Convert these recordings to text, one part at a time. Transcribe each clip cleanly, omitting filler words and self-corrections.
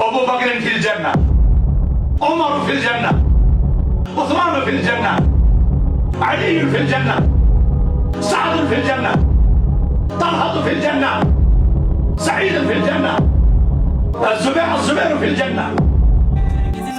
أبو بكر في الجنة، عمر في الجنة، عثمان في الجنة، علي في الجنة، سعد في الجنة، طلحة في الجنة، سعيد في الجنة، الزبير في الجنة.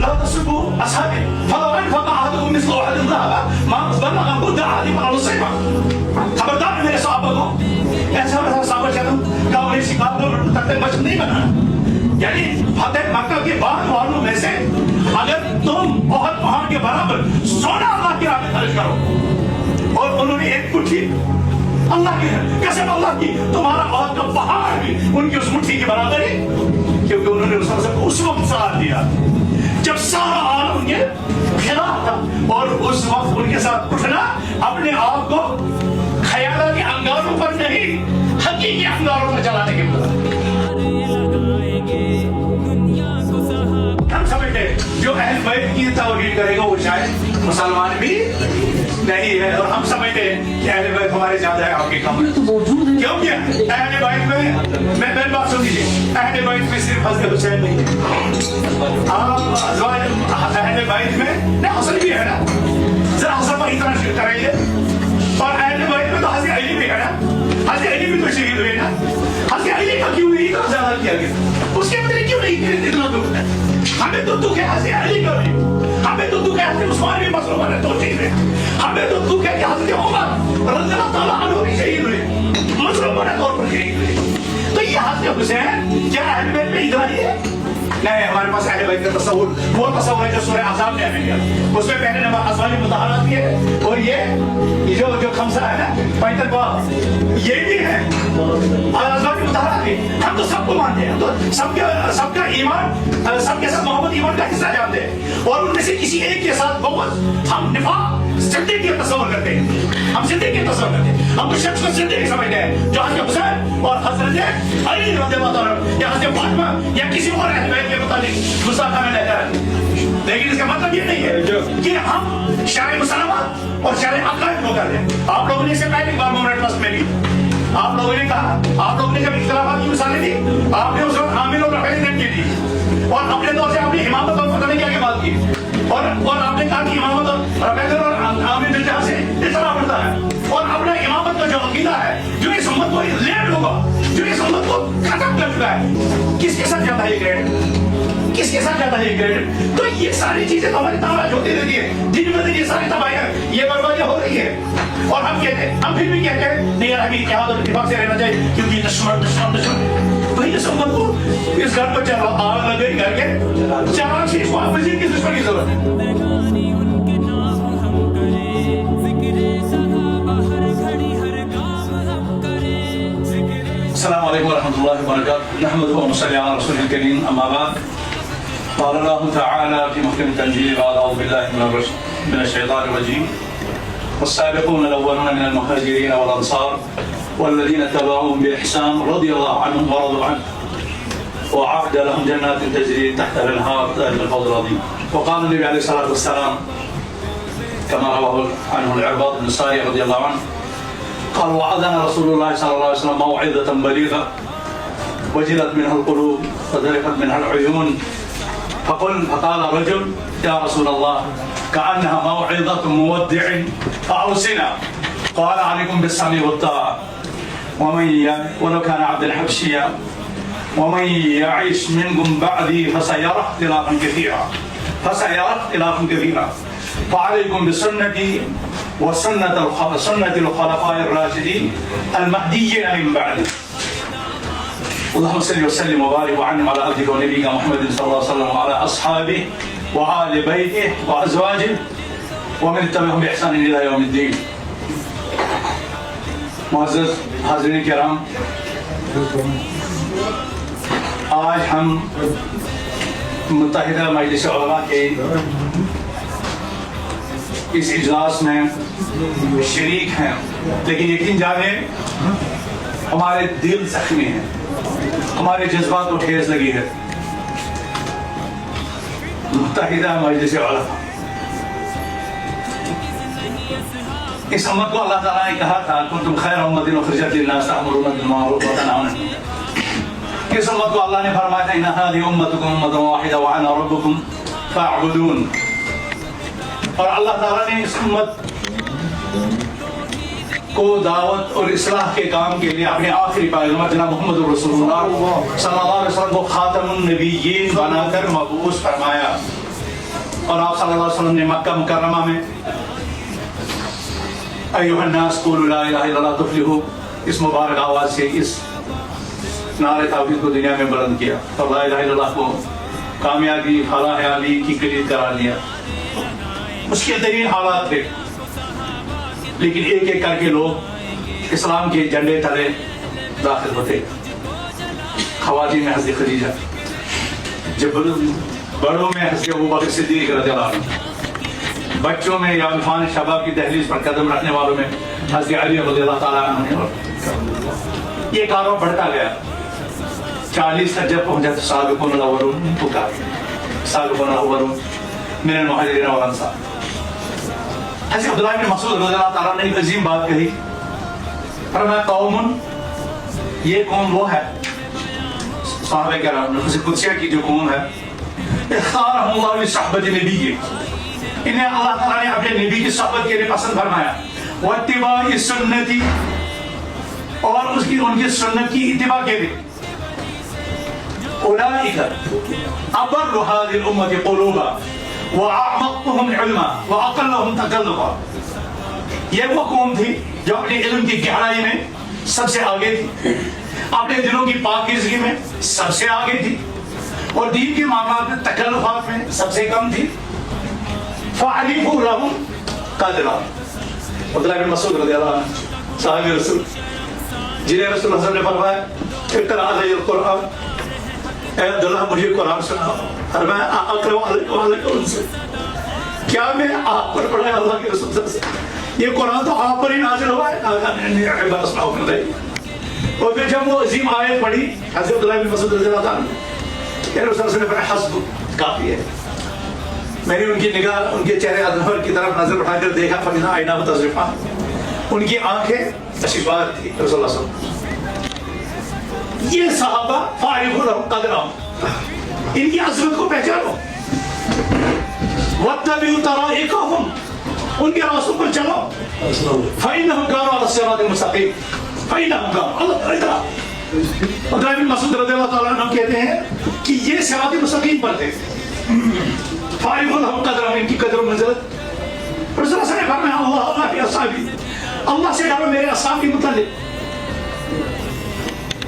لا تصبوا أصحابي فلو أنفق أحدكم مثل أحد ذهبا ما بلغ مد أحدهم ولا نصيبه. خبردار میرے صحابہ کو ایسا ویسا صحابہ چلو کا انہیں سکھا دو تک بچ نہیں بنا، یعنی فتح مکہ کے بعد والوں میں سے اگر تم بہت پہاڑ کے برابر سونا اللہ کی راہ میں خرچ کرو، اور انہوں نے ایک مٹھی اللہ کی قسم اللہ کی تمہارا بہت کا پہاڑ بھی ان کی اس مٹھی کے برابر ہے، کیونکہ انہوں نے اس وقت ساتھ دیا جب سارا عالم ان کے خلاف تھا، اور اس وقت ان کے ساتھ اٹھنا اپنے آپ کو خیالاتی انگاروں پر نہیں حقیقی انگاروں پر چلانے کے بعد ہم سمجھتے ہیں جو اہل بیت کی توہین کرے گا وہ شاید مسلمان بھی نہیں ہے، اور ہم سمجھتے ہیں کہ اہل بیت ہمارے زیادہ ہے آپ کے کم ہے، کیونکہ اہل بیت میں میری بات سن لیجیے، اہل بیت میں صرف حضرت حسین نہیں ہے، اہل بیت میں حسن بھی ہے نا، ذرا حسن پر اتنا شکر کرائیے، اور اہل بیت میں تو حضرت علی بھی ہے نا، حضرت علی بھی تو شہید ہوئے نا، حضرت علی کا کیوں نہیں اتنا زیادہ کیا گیا، اس کے بدلے کیوں نہیں اتنا دکھ ہے؟ ہمیں تو دکھ ہے حضرت علی کا بھی، ہمیں تو دکھ ہے حضرت عثمان بھی مظلوم ہے، دو چیزیں، ہمیں تو دکھ ہے کہ حضرت عمر رضی اللہ تعالیٰ عنہ بھی شہید ہوئے، مظلومانہ طور پر شہید ہوئے، تو یہ حضرت حسین کیا اہل بیت میں ادھر ہی ہے؟ نہیں، ہمارے پاس اہل بیت کا تصور وہ تصور ہے جو سورہ احزاب میں ہمیں دیا، اس میں پہلے نمبر ازواج مطہرات بھی ہے، اور یہ جو خمسہ ہے نا پیتر باب یہ بھی ہے، اور ازواج مطہرات بھی، ہم تو سب کو مانتے ہیں، تو سب کا ایمان، سب کے ساتھ محبت ایمان کا حصہ جانتے ہیں، اور ان میں سے کسی ایک کے ساتھ بغض ہم نفاق صدیق کی تصور کرتے ہیں، ہم صدیق کی تصور کرتے ہیں، ہم اس شخص کو صدیق سمجھتے ہیں جو حضرت حسین اور حضرت علی رضی اللہ عنہ یا حضرت فاطمہ یا کسی اور اہل بیت کے متعلق گستاخانہ میں رہتا ہے، لیکن اس کا مطلب یہ نہیں ہے کہ ہم شرع مسلمات اور شرع عقائد کو کر دیں۔ آپ لوگوں نے اس سے پہلے بار مومنٹ ٹرسٹ میں بھی آپ لوگوں نے کہا، آپ لوگوں نے جب اختلافات کی مثالیں دی، آپ نے اس وقت عامل اور رفیع نے کی دی، اور اپنے طور سے اپنی امامت اور پتہ نہیں کیا بات کی، اور آپ نے کہا کہ امامت اور رفیع اور عامل بالجہاز سے اطلاع پڑتا ہے، اور اپنا امامت کا جو عقیدہ ہے جو اس امت کو لیٹ ہوگا، جو اس امت کو ختم کر چکا ہے، کس کے ساتھ جاتا ہے یہ گریڈ؟ کس کے ساتھ جاتا ہے یہ گریڈ؟ تو یہ ساری چیزیں تو ہماری تباہ ہوتی رہتی ہے، دن میں دن یہ ساری تباہیاں، یہ بربادیاں ہو رہی ہے، اور ہم کہتے ہیں، ہم پھر بھی کہتے ہیں نہیں یار ہمیں اتحاد اور اتفاق سے رہنا چاہیے، کیونکہ دشمن وہی اس امت کو اس گھر پر آگ لگ گئی گھر کے چار چیز کو مزید کس دشمن کی ضرورت ہے؟ السلام علیکم ورحمۃ اللہ وبرکاتہ، نحمده ونصلي على رسوله الكريم، اما بعد، قال الله تعالى في محكم تنزيله بعد اعوذ بالله من الشيطان الرجيم، والسابقون الاولون من المهاجرين والانصار والذين اتبعوهم باحسان رضي الله عنهم ورضوا عنه وعهد لهم جنات تجري تحتها الانهار ذلك الفضل العظيم. وقال النبي عليه الصلاه والسلام كما رواه عنه العرباض بن سارية رضي الله عنه، قال وعظنا رسول الله صلى الله عليه وسلم موعظة بليغة وجلت منها القلوب وذرفت منها العيون فقال رجل يا رسول الله كأنها موعظة مودع فأوصنا قال عليكم بالسمع والطاعة ولو كان عبدا حبشيا ومن يعيش منكم بعدي فسيرى اختلافا كثيرا فعليكم بسنتي وسنة الخلفاء الراشدين المهديين من بعدي اللهم صل وسلم وبارك وعنهم على عبدك ونبيك محمد صلى الله عليه وسلم وعلى اصحابه وآل بيته وازواجه ومن تبعهم باحسان الى يوم الدين. معزز حاضرین کرام، آج ہم متحدہ مجلس علماء کے اس اجلاس میں شریک ہیں، لیکن یقین جانیں ہمارے دل زخمی ہیں، ہمارے جذبات کو ٹھیس لگی ہے. متحدہ مجلس علماء، اس امت کو اللہ تعالیٰ نے کہا تھا کنتم خیر امت اخرجت للناس تأمرون بالمعروف وتنهون عن المنکر. اس امت کو اللہ نے فرمایا تھا ان هذه امتکم امۃ واحدۃ وانا ربکم فاعبدون. اور اللہ تعالیٰ نے اس امت کو دعوت اور اصلاح کے کام کے لیے اپنے آخری پیغمبر جناب محمد رسول اللہ صلی اللہ علیہ وسلم کو خاتم النبیین بنا کر مبعوث فرمایا. اور آپ صلی اللہ علیہ وسلم نے مکہ مکرمہ میں ایھا الناس قولوا لا الہ الا اللہ تفلحوا اس مبارک آواز سے اس نعرہ توحید کو دنیا میں بلند کیا اور لا الہ الا اللہ کو کامیابی فلاح علی کی کلید قرار دیا. مشکل ترین حالات تھے، لیکن ایک ایک کر کے لوگ اسلام کے جھنڈے تلے داخل ہوتے. خواتین میں حضرت خدیجہ، جب بڑوں میں حضرت ابوبکر صدیق رضی اللہ عنہ، بچوں میں یا عرفان شباب کی دہلیز پر قدم رکھنے والوں میں حضرت علی رضی اللہ تعالیٰ عنہ. یہ کاروبار بڑھتا گیا. 40 تک جب پہنچا تو سابقون الاولون پکار، سابقون الاولون من المہاجرین والانصار. حضرت عبداللہ بن مسعود رضی اللہ تعالیٰ نے ایک عظیم بات کہی، فرمایا قوم، یہ قوم وہ ہے، صحابہ کرام نفس قدسیہ کی جو قوم ہے، اختارہم اللہ لصحبۃ نبی، انہیں اللہ تعالیٰ نے اپنے نبی کی صحبت کے لیے پسند فرمایا. واتباع سنتی، اور ان کی سنت کی اتباع کے لیے. اولئک ابر هذه الامة قلوبا واعمقهم علما واقلهم تکلفا. یہ وہ قوم تھی جو اپنے علم کی گہرائی میں سب سے آگے تھی، اپنے دلوں کی پاکیزگی میں سب سے آگے تھی، اور دین کے معاملات میں تکلفات میں سب سے کم تھی. فَعَلِفُوا لَهُمْ قَدْرًا. عبداللہ بن مسعود رضی اللہ عنہ صحابی رسول، جنہیں رسول اللہ نے فرمایا اقرأ علی القرآن، اے عبداللہ مجھے قرآن سنا. فرمایا اقرأ علیک انزل، کیا میں آپ پر پڑھا ہے اللہ کے رسول صلی اللہ علیہ وسلم؟ یہ قرآن تو آپ پر ہی نازل ہوا ہے. اور پھر جب وہ عظیم آیت پڑھی حضرت عبداللہ بن مسعود رضی اللہ عنہ، رسول اللہ نے فرمایا حسبک، کافی ہے. میں نے ان کی نگاہ ان کے چہرے انور کی طرف نظر اٹھا کر دیکھا، فَإِذَا عَيْنَاهُ تَذْرِفَانِ، ان کی آنکھیں اشفار تھی. رسول اللہ صلی اللہ علیہ وسلم، یہ صحابہ فَعَرِفُوا لَهُمْ قَدْرًا، ان کی عظمت کو پہچانو. وَاتَّبِعُوا طَرَائِقَهُمْ، ان کے راستوں پر چلو. فَإِنَّهُمْ كَانُوا عَلَى الصِّرَاطِ الْمُسْتَقِيمِ، فَإِنَّهُمْ كَانُوا اللہ. عبداللہ بن مسعود رضی اللہ تعالیٰ عنہ کہتے ہیں کہ یہ صراط مستقیم پر تھے. فَعَرِفُوا لَهُمْ قَدْرًا، ان کی قدر و منزلت. رسول اللہ نے فرمایا اللہ فی اصحابی، اللہ سے ڈرو میرے اصحاب کے متعلق،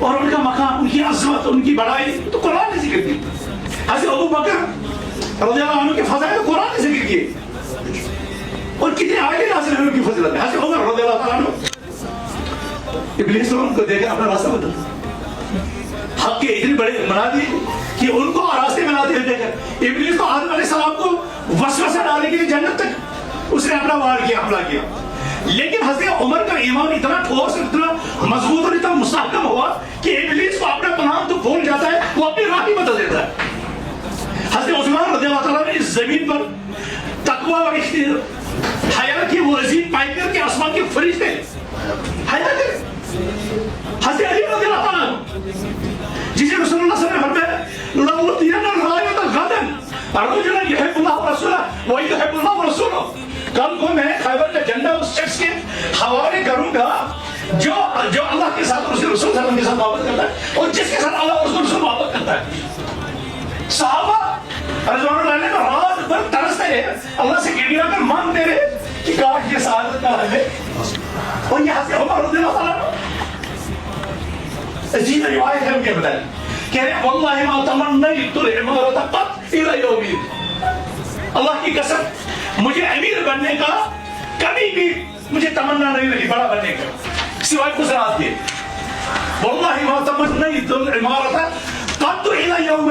اور ان کا مقام، ان کی عظمت، ان کی بڑائی تو قرآن نے ذکر کی. حضرت ابوبکر رضی اللہ عنہ کے فضائل قرآن نے ذکر کیے، اور کتنے آگے نازل ہوئے ان کی فضیلت ہے. حضرت عمر رضی اللہ تعالیٰ عنہ، ابلیس نے ان کو دیکھ کر اپنا راستہ بدل، حق کے اتنے بڑے بنا دیے کہ ان کو راستے بناتے ہوئے دیکھ کر ابلیس کو آدم علیہ السلام کو وسوسہ ڈالنے کے لیے جنت تک اس نے اپنا وار کیا، حملہ کیا. لیکن حضرت عمر کا ایمان اتنا ٹھوس، اتنا مضبوط اور اتنا مستحکم ہوا کہ ابلیس کو اپنا پناہ تو بھول جاتا ہے، وہ اپنی راہ ہی بدل دیتا ہے. حضرت عثمان رضی اللہ تعالیٰ نے اس زمین پر تقویٰ اور حیا کی وہ عظیم پائے کر کے آسمان کے فرشتے حیا کرے. حضرت علی رضی اللہ عنہ جسے رسول اللہ صلی اللہ علیہ وسلم فرمایا لَأُوتِيَنَّ الرَّايَةَ غَدًا رَجُلًا يُحِبُّ اللَّهَ وَرَسُولَهُ وَيُحِبُّ اللَّهَ وَرَسُولَهُ. کل کو میں خیبر کا جھنڈا اس شخص کے حوالے کروں گا جو اللہ کے ساتھ رسول صلی اللہ علیہ وسلم کے ساتھ محبت کرتا ہے اور جس کے ساتھ اللہ اور رسول محبت کرتا ہے. صحابہ رضوان اللہ علیہ رات بھر ترستے رہے, اللہ سے گڑ گڑا کر مانگتے رہے کہ کاش یہ سعادت کا ہے. اور یہاں سے عمر رضی اللہ عنہ عجیب روایت ہے ان کے بتائیں کہ واللہ ما تمنیت الامارۃ قط الی یوم. اللہ کی قسم مجھے امیر بننے کا کبھی بھی مجھے تمنا نہیں رہی بڑا بننے کا سوائے کچھ رات کے. واللہ ما تمنیت الامارۃ قط الی یوم.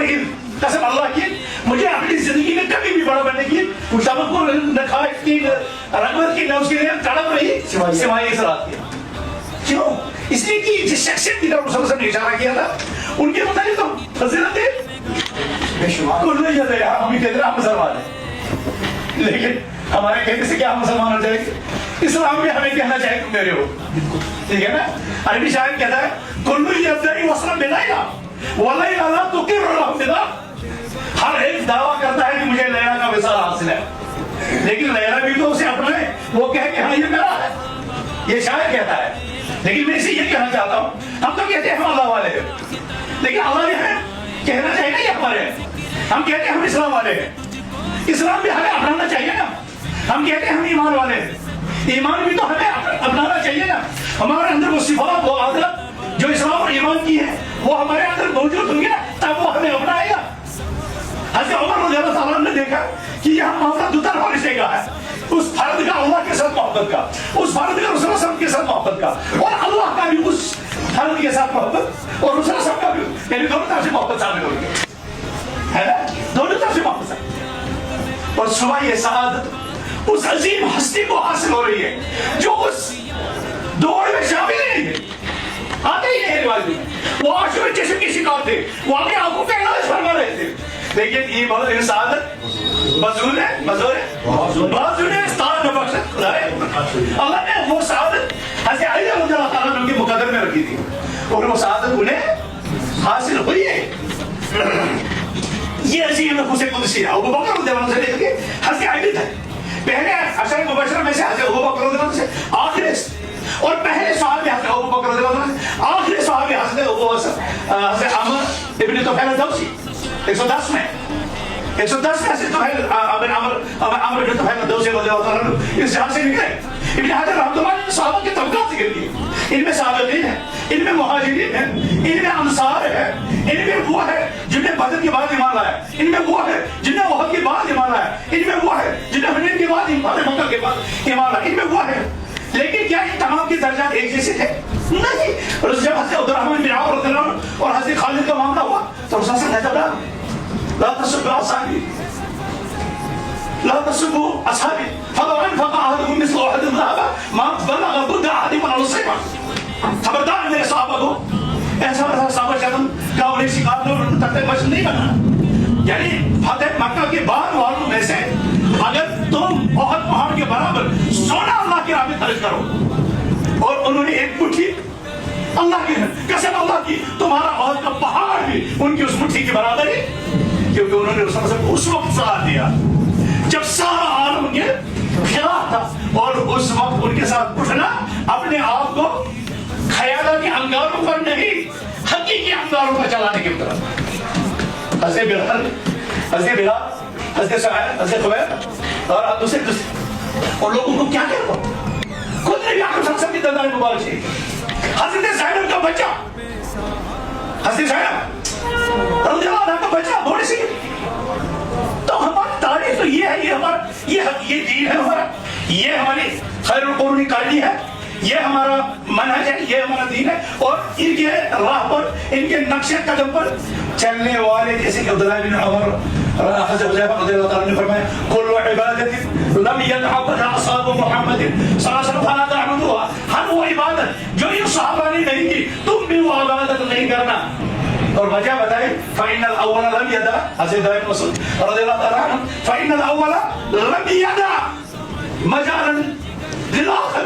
قسم اللہ کی مجھے اپنی زندگی میں کبھی بھی بڑا بننے کی توقع نہ خواہش کی رغبت کی نہ اس کے لیے تڑپ رہی سوائے اس رات کے. کیوں؟ اس لیے کہ جس شخصیت کی طرف رسول اللہ نے اشارہ کیا تھا ان کے متعلق تو فضیلت کل یہ ہے. ہم بھی کہتے ہیں ہم مسلمان ہیں لیکن ہمارے کہنے سے کیا ہم مسلمان ہو جائیں گے؟ اسلام بھی ہمیں کہنا چاہے تم میرے ہو, ٹھیک ہے نا. عربی شاعر کہتا ہے کل یدعی وصلا بلیلا ولیلا لا تقر له بدا. ہر ایک دعویٰ کرتا ہے کہ مجھے لیلا کا وصال حاصل ہے لیکن لیلا بھی تو اسے اپنا ہے, وہ کہے کہ ہاں یہ میرا ہے. یہ شاعر کہتا ہے لیکن میں اسے یہ کہنا چاہتا ہوں ہم تو کہتے ہیں ہم اللہ والے ہیں لیکن اللہ یہ ہے کہنا چاہیے نا یہ ہمارے ہیں. ہم کہتے ہیں ہم اسلام والے ہیں, اسلام بھی ہمیں اپنانا چاہیے نا. ہم کہتے ہیں ہم ایمان والے ہیں, ایمان بھی تو ہمیں اپنانا چاہیے نا. ہمارے اندر وہ صفات وہ عادت جو اسلام اور ایمان کی ہے وہ ہمارے اندر موجود ہوں گے تب وہ ہمیں اپنائے گا. حضرت عمر رضی اللہ تعالیٰ نے دیکھا کہ یہاں معاملہ دو طرفہ رشتے کا ہے, اس فرد کا اللہ کے ساتھ محبت کا, اس فرد کا رسول اللہ صلی اللہ علیہ وسلم کے ساتھ محبت کا, اور اللہ کا بھی اس فرد کے ساتھ محبت اور رسول اللہ صلی اللہ علیہ وسلم کا بھی, یعنی دونوں طرف سے محبت شامل ہو گئی ہے نا, دونوں طرف سے محبت شامل. اور صبح یہ سعادت اس عظیم ہستی کو حاصل ہو رہی ہے جو اس دوڑ میں شامل ہی نہیں ہے, آتے ہی نہیں روایت میں. وہ عاشق جسم کی شکار تھے, وہ اپنی آنکھوں کا علاج فرما رہے تھے, لیکن یہ بہت سعادت مزول ہے, مزول ہے استاد میں بخشت خدا ہے. اللہ نے وہ سعادت حضرت علی رضی اللہ تعالیٰ عنہ کے مقدر میں رکھی تھی اور وہ سعادت انہیں حاصل ہوئی ہے. یہ عظیم نفوس قدسی ہے. ابو بکر رضی اللہ عنہ سے لے کے حضرت علی تھے پہلے عشرہ مبشرہ میں سے, حضرت ابو بکر رضی اللہ عنہ سے آخری اور پہلے صحابی حضرت ابو بکر رضی اللہ عنہ سے آخری صحابی حضرت عمر ابن طفیل الدوسی 110 میں 110 میں حضرت عمر ابن طفیل الدوسی رضی اللہ عنہ اس جہاں سے نکلے. ابن حجر رحمۃ اللہ نے صحابہ کے طبقات ذکر کیے, ان میں صحابین ہیں, ان میں مہاجرین ہیں, ان میں انصار ہیں, ان میں وہ ہے جن نے بدر کے بعد ایمان لایا, ان میں وہ ہے جن نے احد کے بعد ایمان لایا, ان میں وہ ہے جن نے حنین کے بعد مکہ کے بعد ایمان لایا, ان میں وہ ہے. لیکن کیا یہ تمام کے درجات ایک جیسے تھے؟ نہیں. اور جب حضرت عبد الرحمن بن عوف رضی اللہ عنہ اور حضرت خالد کا معاملہ ہوا تو رسول اللہ صلی اللہ علیہ وسلم لا تسبوا اصحابی لا تسبوا اصحابی فلو انفق احدكم مثل احد ذهبا ما بلغ مد احدكم ولا نصيبا. خبردار میرے صحابہ کو, ایسا صحابہ کرام کا انہیں شکار تک بچ نہیں بنا. یعنی فتح مکہ کے بعد والوں میں سے اگر تم احد پہاڑ کے برابر سونا اللہ کی راہ میں خرچ کرو, اور انہوں نے ایک مٹھی اللہ کی قسم اللہ کی تمہارا احد کا پہاڑ بھی ان کی اس مٹھی کے برابر ہے, کیونکہ انہوں نے رسول اللہ اس وقت ساتھ دیا جب سارا عالم ان کے خلاف تھا, اور اس وقت ان کے ساتھ اٹھنا اپنے آپ کو خیالات کے انگاروں پر نہیں حقیقی انگاروں پر چلانے کی طرف. حضرت بلال حضرت سعید حضرت خبیر اور دوسرے اور لوگوں کو کیا کہہ رہا خود نے بھی آخر سب کی دردار مبارک چاہیے. حضرت زینب کا بچہ, حضرت زینب رضی اللہ عنہ کا بچہ بوڑھے سی, تو ہماری تاریخ تو یہ ہے, یہ ہمارا یہ دین ہے ہمارا, یہ ہماری خیر القرون قائدی ہے, یہ ہمارا منہج ہے, یہ ہمارا دین ہے. اور ان کے راہ پر ان کے نقش قدم پر چلنے والے جیسے کہ عبداللہ بن عمر حضرت حذیفہ رضی اللہ تعالیٰ نے فرمایا کل عبادت لم يدعها اصحاب محمد صلی اللہ علیہ وسلم فلا تعبدوها. ہر وہ عبادت جو ان صحابہ نے نہیں کی تم بھی وہ عبادت نہیں کرنا. اور وجہ بتائیں فإن الأول لم يدع حضرت ابن مسعود رضی اللہ تعالیٰ عنہ فإن الأول لم يدع مجالا للآخر.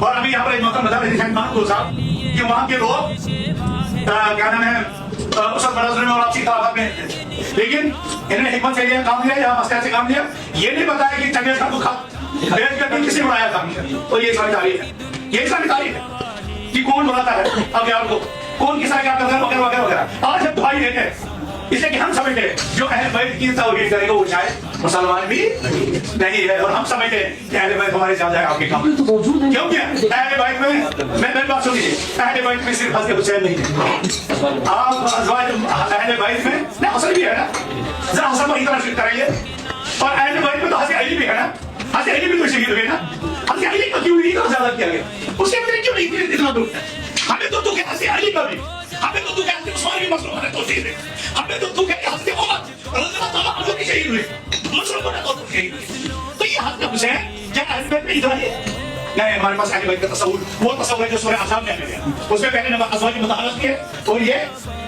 اور ابھی یہاں پر ایک موقع بتا رہے تھے صاحب کہ وہاں کے لوگ کیا نام ہے اس وقت بڑا ظلم اور آپسی اختلافات میں، لیکن انہوں نے حکمت سے یہ کام لیا یا مسئلہ سے کام لیا، یہ نہیں بتایا کہ چنگیز خان کو بیچ کر کسی نے بنایا تھا، اور یہ اسلامی تاریخ ہے، یہ اسلامی تاریخ ہے کہ کون بناتا ہے اغیار کو، کون کس طرح کیا کرتا ہے وغیرہ وغیرہ وغیرہ. آج ہم دعائی دیتے ہیں اس لیے کہ ہم سمجھتے ہیں جو اہل بیت کی توحید کرے گا وہ شاید مسلمان بھی نہیں ہے، اور ہم سمجھتے ہیں کہ اہل بیت ہمارے زیادہ ہے آپ کے کام، کیونکہ اہل بیت میں میری بات سنیے، اہل بیت میں صرف حضرت حسین نہیں ہے، آپ ازواج اہل بیت میں نہ حسن بھی ہے نا، ذرا حسن پر اتنا شرک کرائیے، اور اہل بیت میں تو حضرت علی بھی ہے نا، حضرت علی بھی تو شہید ہوئے نا، حضرت علی کو کیوں نہیں اتنا زیادہ کیا گیا، اس کے اندر کیوں نہیں اتنا دکھ ہے، ہمیں تو دکھ ہے حضرت علی کا بھی، ہمیں تو دکھ ہے حضرت عثمان بھی مظلوم ہے توحید ہے، ہمیں تو دکھ ہے کہ حضرت عمر رضی اللہ تعالیٰ عنہ بھی شہید ہوئے، مظلوم ہے تو شہید ہوئے، تو یہ حضرت حسین کیا اہل بیت میں ادھر ہے؟ نہیں، ہمارے پاس اہل بیت کا تصور وہ تصور ہے جو سورہ احزاب میں ہے، اس میں پہلے نمبر ازواج مطہرات کی ہے، اور یہ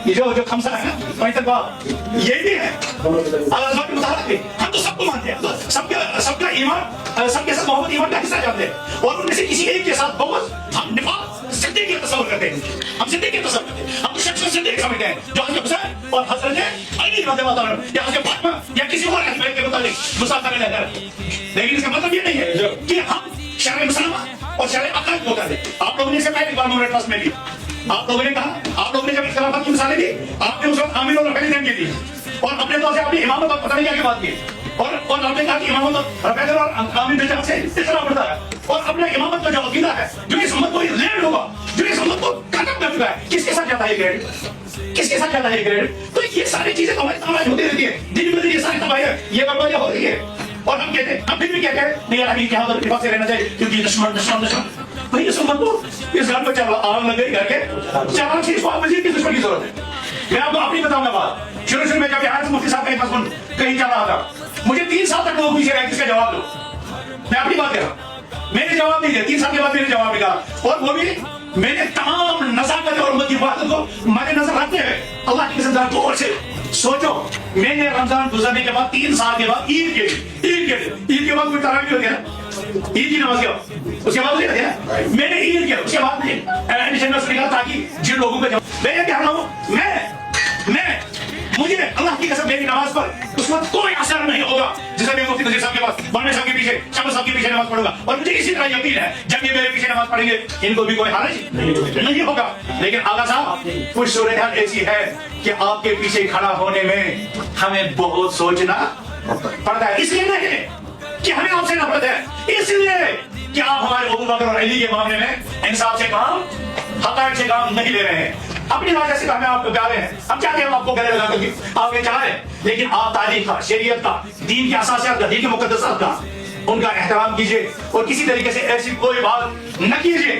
جو خمسہ ہے نا پینتر باب یہ بھی ہے ازواج مطہرات کی، ہم تو سب کو مانتے ہیں، سب کا ایمان، سب کے ساتھ محبت ایمان کا حصہ جانتے ہیں، اور ان میں سے کسی ایک کے ساتھ بغض ہم نفاق صدیق کی تصور کرتے ہیں، ہم صدیق کی تصور کرتے ہیں، ہم شخص صدیق سمجھتے ہیں جو حضرت حسین اور حضرت علی رضی اللہ عنہ یا حضرت فاطمہ یا کسی اور اہل بیت کے متعلق گسا کرنے لگا، لیکن اس کا مطلب یہ نہیں ہے کہ ہم شرع مسلمہ اور شرع عقائد کو کر دیں. آپ لوگوں نے اسے پہلے بار نور ٹرسٹ میں لی، آپ لوگوں نے کہا، آپ لوگوں نے جب اختلافات کی مثالیں دی آپ نے اس وقت عامر اور رفیع دین کی دی، اور اپنے طور سے اپنی امامت پتہ نہیں کیا کی بات کی، اور آپ نے کہا کہ امامت رفیع اور عامر بن جعفر سے اس طرح بڑھتا ہے، اور اپنے امامت کا جو عقیدہ ہے جو اس امت کو لینڈ ہوگا، جو اس امت کو ختم کر چکا ہے، کس کے ساتھ جاتا ہے یہ گریڈ، کس کے ساتھ جاتا ہے یہ گریڈ؟ تو یہ ساری چیزیں تو ہماری تمام ہوتی رہتی ہے، دن بدن یہ ساری تباہیاں یہ بربادیاں ہو رہی ہے، اور ہم کہتے ہیں، ہم پھر بھی کہتے ہیں نہیں یار ابھی کیا ہوگا سے رہنا چاہیے کیونکہ دشمن بھائی اس امت کو اس گھر پہ آگ لگ گئی گھر کے چار چیز کو مزید کی دشمن کی ضرورت ہے. میں آپ کو اپنی بتاؤں گا بات، شروع میں جب یہاں سے مفتی صاحب کا مضمون کہیں چل رہا تھا، مجھے 3 سال تک لوگ پیچھے رہے کس کا جواب دو، میں اپنی بات کر رہا ہوں، میں نے جواب نہیں دیا، 3 سال کے بعد میں نے جواب نکالا، اور وہ بھی میں نے تمام نزاکت اور امت کی باتوں کو مد نظر رکھتے ہوئے اللہ کی قسم غور سے سوچو، میں نے رمضان گزرنے کے بعد 3 سال کے بعد عید کے بعد کوئی تراویح ہو گیا عید کی نماز کیا اس کے بعد نہیں رکھے نا، میں نے عید کیا اس کے بعد نہیں ایڈمیشن میں نکالا تاکہ جن لوگوں کو میں یہ کہہ رہا ہوں میں مجھے اللہ کی قسم میری نماز پر اس وقت کوئی اثر نہیں ہوگا جسے میں مفتی نذیر صاحب کے پاس مولانا صاحب کے پیچھے شمس صاحب کے پیچھے نماز پڑھوں گا، اور مجھے اسی طرح یقین ہے جب یہ میرے پیچھے نماز پڑھیں گے ان کو بھی کوئی حرج نہیں ہوگا. لیکن آغا صاحب کچھ صورتحال ایسی ہے کہ آپ کے پیچھے کھڑا ہونے میں ہمیں بہت سوچنا پڑتا ہے، اس لیے نہیں کہ ہمیں آپ سے نفرت ہے، اس لیے کہ آپ ہمارے ابو بکر اور علی کے معاملے میں انصاف سے کام حقائق سے کام نہیں لے رہے ہیں، اپنی وجہ سے ہمیں آپ کو پیارے ہیں، ہم چاہتے ہیں ہم آپ کو گلے لگا کر کے آپ کے چاہ رہے ہیں، لیکن آپ تاریخ کا، شریعت کا، دین کے اساسیات کا، دین کے مقدسات کا ان کا احترام کیجئے، اور کسی طریقے سے ایسی کوئی بات نہ کیجئے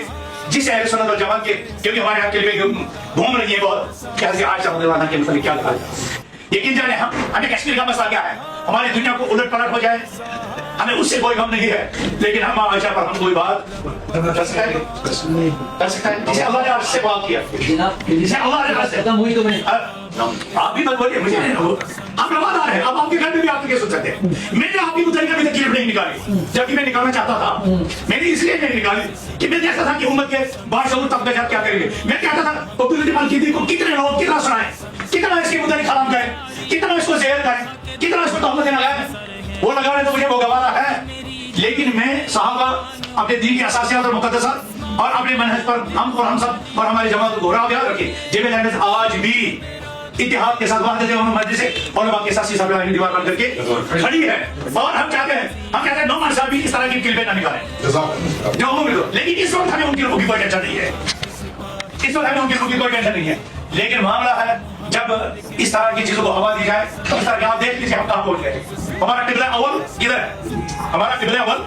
جس اہل سنت والجماعت کے، کیونکہ ہمارے یہاں کلمے گھوم رہی ہیں بہت کہ حضرت عائشہ رضی اللہ عنہا کے متعلق کیا کہا جائے. یقین جانے ہمیں کشمیر کا مسئلہ کیا ہے، ہماری دنیا کو الٹ پلٹ ہو جائے ہمیں اس سے کوئی غم نہیں ہے، لیکن ہم عائشہ پر ہم کوئی بات کر سکتے ہیں جسے اللہ نے عرش سے بات کیا، جسے اللہ نے عرش سے ختم ہوئی. تو میں آپ بھی بات بولیے، مجھے ہم روادار ہیں، اب آپ کے گھر میں بھی آپ کے سن سکتے ہیں. میں نے آپ کی متعلق ابھی تک کلپ نہیں نکالی، جبکہ میں نکالنا چاہتا تھا، میں نے اس لیے نہیں نکالی کہ میں دیکھتا تھا کہ امت کے باشعور طبقے جات کیا کریں گے. میں کہتا تھا عبداللطیف القیدی کو کتنے لوگ کتنا سنائیں، کتنا اس کے متعلق کلام کریں، کتنا اس کو زہر کریں، کتنا اس کو تہمتیں لگائیں، وہ لگانے تو مجھے وہ گوارا ہے. لیکن میں صحابہ اپنے دین کی اساسیات اور مقدسات اور اپنے منہج پر ہم اور ہم سب اور ہماری جماعت کو گھوڑا یاد رکھے. جبل احمد آج بھی اتحاد کے ساتھ وحدت مجلس علماء کے ساتھ سیسا پہ دیوار بن کر کے کھڑی ہے، اور ہم چاہتے ہیں نعمان صاحب بھی اس طرح کی کلمیں نہ نکالیں جو ہمیں ملو. لیکن اس وقت ہمیں ان کی روح کی کوئی ٹینشن نہیں ہے، اس وقت ہمیں ان کی روح کی کوئی ٹینشن نہیں ہے. لیکن معاملہ ہے جب اس طرح کی چیزوں کو ہوا دی جائے تو اس طرح کہ آپ دیکھ لیجیے ہم کہاں پہنچ گئے. ہمارا قبلہ اول ادھر ہے، ہمارا قبلہ اول،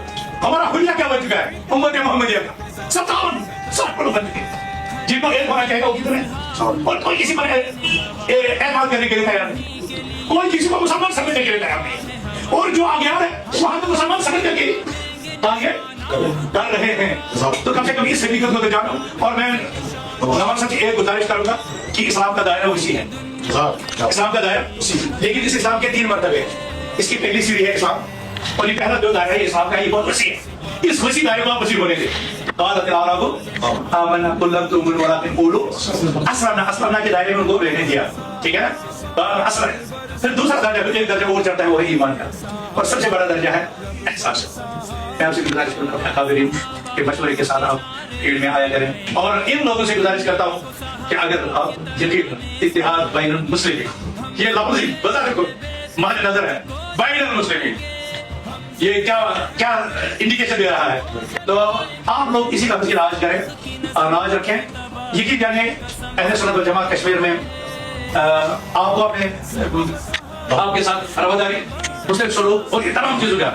ہمارا حلیہ کیا بن چکا ہے امت محمدیہ کا 57 پڑھو بن چکے جن کو ایک ہونا چاہیے وہ کتنے، اور کوئی کسی پر اعتماد کرنے کے لیے تیار نہیں، کوئی کسی کو مسلمان سمجھنے کے لیے تیار نہیں، اور جو آگے آ رہے ہیں وہاں کو مسلمان سمجھ کر کے آگے کر رہے ہیں. تو کم سے کم اس حقیقت کو جانو. اور میں نواز صاحب سے ایک گزارش کروں گا کہ اسلام کا دائرہ اسی ہے، اسلام کا دائرہ اسی، لیکن اس اسلام کے 3 مرتبے ہیں. اس کی پہلی سیڑھی ہے اسلام، اور یہ پہلا جو دائرہ ہے اسلام کا یہ بہت وسیع ہے، اس وسیع دائرے کو آپ وسیع ہونے دیں. قالت العرب آمنا قل لم تؤمنوا ولكن قولوا اسلمنا کے دائرے میں ان کو رہنے دیا. ٹھیک ہے نا, اسلم. پھر دوسرا درجہ, ایک درجہ اور چڑھتا ہے, وہ ہے ایمان کا, اور سب سے بڑا درجہ ہے احساس. میں آپ سے گزارش کرتا ہوں اکابرین کے مشورے کے ساتھ آپ فیلڈ میں آیا کریں, اور ان لوگوں سے گزارش کرتا ہوں کہ اگر آپ یقین اتحاد بین المسلمین, یہ لفظ ہی بتا رکھو مد نظر ہے, بین المسلمین, یہ کیا انڈیکیشن دے رہا ہے. تو آپ لوگ اسی لفظ کی راج کریں اور راج رکھیں. یقین جانے اہل سنت والجماعت کشمیر میں آپ کو اپنے آپ کے ساتھ رواداری مسلم سلوک اور یہ تمام چیزوں کا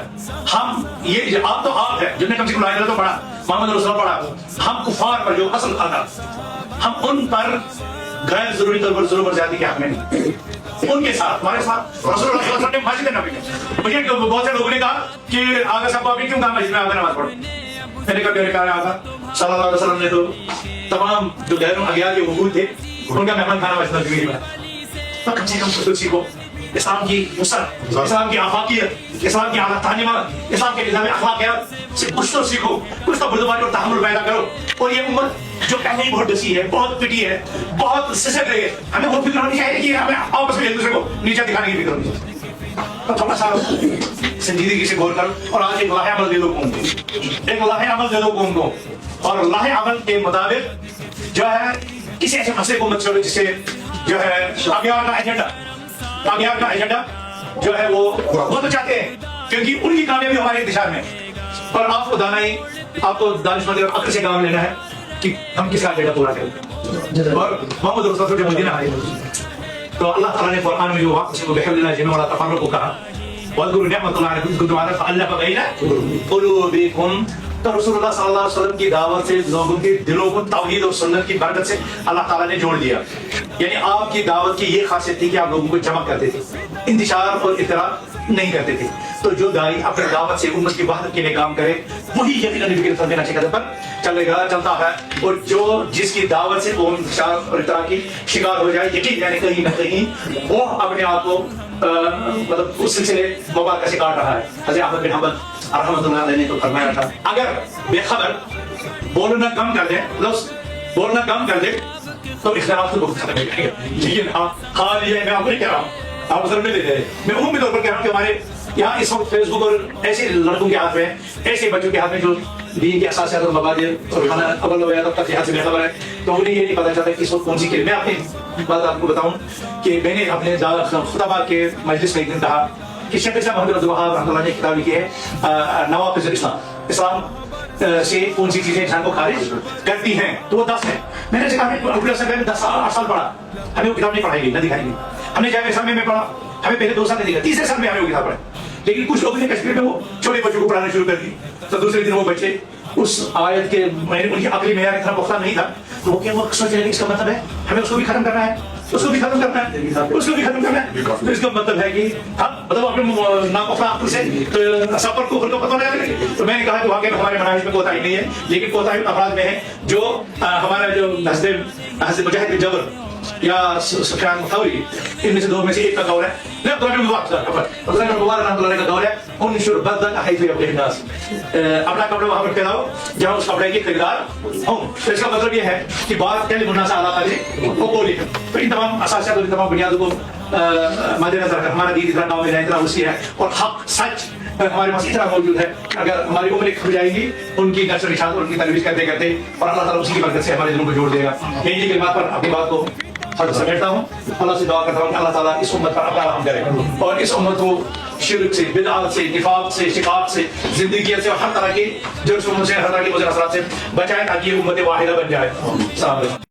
ہم یہ آپ تو آپ ہے جن نے کم سے کم لا الہ تو پڑھا, محمد رسول اللہ پڑھا. ہم کفار پر جو اصل آتا ہم ان پر غیر ضروری طور پر ظلم اور زیادتی کے حق میں نہیں, ان کے ساتھ ہمارے ساتھ رسول اللہ صلی اللہ علیہ وسلم نے مسجد نبی میں مجھے بہت سے لوگوں نے کہا کہ آگا صاحب ابھی کیوں کہا مسجد میں آ کر نماز پڑھو. میں نے کہا پیارے پیارے آقا صلی اللہ علیہ وسلم نے تو تمام جو غیر اغیار کے وجود تھے ان کا مہمان کھانا مسجد نبی میں, تو کم سے کم خود سیکھو اسلام کی وسعت, اسلام کی آفاقیت, اسلام کی اعلیٰ تعلیمات, اسلام کے نظام اخلاقیات سے کچھ تو سیکھو, کچھ تو بردباری اور تحمل پیدا کرو. اور یہ امت جو پہلے ہی بہت ڈسی ہے, بہت پٹی ہے, بہت سسک رہی ہے, ہمیں وہ فکر ہونی چاہیے کہ ہمیں آپس میں ایک دوسرے کو نیچے دکھانے کی فکر ہونی چاہیے. تو تھوڑا سا سنجیدگی سے غور کرو اور آج ایک لاہ عمل دے دو قوم کو, ایک لاہ عمل دے دو قوم کو, اور لاہ عمل کے مطابق جو ہے کسی ایسے مسئلے کو مت چھوڑو جس سے جو ہے اغیار کا ایجنڈا جو ہے وہ تو چاہتے ہیں, کیونکہ ان کی کامیابی ہمارے انتشار میں, اور آپ کو دانائی, آپ کو دانشمندی اور عقل سے کام لینا ہے کہ ہم کس کا ایجنڈا پورا کریں. اور محمد رسول اللہ جب مدینہ آئے تو اللہ تعالیٰ نے قرآن میں جو واقعہ بحمد اللہ جنہوں والا تفرق کو کہا, وَاذْكُرُوا نِعْمَةَ اللَّهِ عَلَيْكُمْ فَأَلَّفَ بَيْنَ قُلُوبِكُمْ. تو رسول اللہ صلی اللہ علیہ وسلم کی دعوت سے لوگوں کے دلوں کو توحید اور سنت کی برکت سے اللہ تعالیٰ نے جوڑ دیا. یعنی آپ کی دعوت کی یہ خاصیت تھی کہ آپ لوگوں کو جمع کرتے تھے, انتشار اور اطلاع نہیں کرتے تھے. تو جو داعی اپنے دعوت سے امت کی وحدت کے لیے کام کرے وہی یقیناً نبی کے رسول کے نقشے قدم پر چلے گا, چلتا ہے. اور جو جس کی دعوت سے قوم انتشار اور اطلاع کی شکار ہو جائے, یقین یعنی کہیں نہ کہیں وہ اپنے آپ کو مطلب اس سلسلے مبارکہ سے کاٹ رہا ہے. حضرت احمد بن حنبل رحمۃ اللہ علیہ نے تو فرمایا تھا اگر بے خبر بولنا کم کر دے, لفظ بولنا کم کر دے تو اختلاف تو بہت ختم ہو جائے گا. لیکن حال یہ ہے, میں آپ کو نہیں کہہ رہا ہوں, آپ اثر میں لیتے ہیں, میں عمومی طور پر کہہ رہا ہوں کہ ہمارے یہاں اس وقت فیس بک اور ایسے لڑکوں کے ہاتھ میں, ایسے بچوں کے ہاتھ میں جو دین کے اساسیات اور مبادئ اور کھانا اول و تب تک یہاں سے بے خبر ہے, تو انہیں یہ نہیں پتا چلتا کہ اس وقت کون سی کھیل. میں اپنی بات آپ کو بتاؤں کہ میں نے اپنے خطبہ کے مجلس میں ایک دن کہا کہ شیخ اسلام محمد عبدالوہاب رحمۃ اللہ نے کتاب لکھی ہے نوافذ الاسلام, اسلام سے کون سی چیزیں انسان کو خارج کرتی ہیں, تو وہ 10 ہیں. میں نے کہا ہمیں 10 سال پڑھا, ہمیں وہ کتاب نہیں پڑھائی گئی, نہ دکھائی گئی. ہم نے جامعہ اسلامیہ میں پڑھا, ہمیں پہلے 2 سال نہیں دکھا, تیسرے سال میں ہمیں وہ کتاب پڑھا. لیکن کچھ لوگوں نے کشمیر میں وہ چھوٹے بچوں کو پڑھانا شروع کر دی, تو دوسرے دن وہ بچے اس آیت کے ان کی عقلی معیار اتنا پختہ نہیں تھا, تو وہ کیا وہ سوچ رہے کہ اس کا مطلب ہے ہمیں اس کو بھی ختم کرنا ہے, اس کو بھی ختم کرنا ہے, اس کو بھی ختم کرنا ہے. تو اس کا مطلب ہے کہ ہم مطلب اپنے ناپختہ عقل سے سفر کو خود کو پتہ لگا لیں. تو میں نے کہا کہ واقعی ہمارے مناہج میں کوتاہی نہیں ہے, لیکن کوتاہی افراد میں ہے جو ہمارا جو حضرت مجاہد بن جبر یا سفیان ثوری, ان میں سے 2 میں سے ایک کا قول ہے, نہیں عبداللہ بن مبارک رحمۃ اللہ کا قول ہے انشر بدن حیث یبغی الناس, اپنا کپڑا وہاں پر پھیلاؤ جہاں اس کپڑے کی خریدار ہوں. تو اس کا مطلب یہ ہے کہ بات کہنے مناسب اللہ تعالی وہ بولی. تو ان تمام اساسیات اور ان تمام بنیادوں کو مد نظر رکھ ہمارا دین اتنا کامل ہے, اتنا وسیع ہے, اور حق سچ ہمارے پاس اتنا موجود ہے. اگر ہماری عمریں کھل جائیں گی ان کی نشر اشاعت اور ان کی ترویج کرتے کرتے, اور اللہ تعالیٰ اسی کی برکت سے ہمارے دلوں کو جوڑ دے گا. یہی کلمات پر اپنی بات کو سمیٹتا ہوں. اللہ سے دعا کرتا ہوں کہ اللہ تعالیٰ اس امت پر اپنا رحم کرے, اور اس امت کو شرک سے, بدعات سے, نفاق سے, شقاق سے, زندگیت سے, اور ہر طرح کی جرم سے, ہر طرح کے مضر اثرات سے بچائے, تاکہ یہ امت واحدہ بن جائے. السلام علیکم.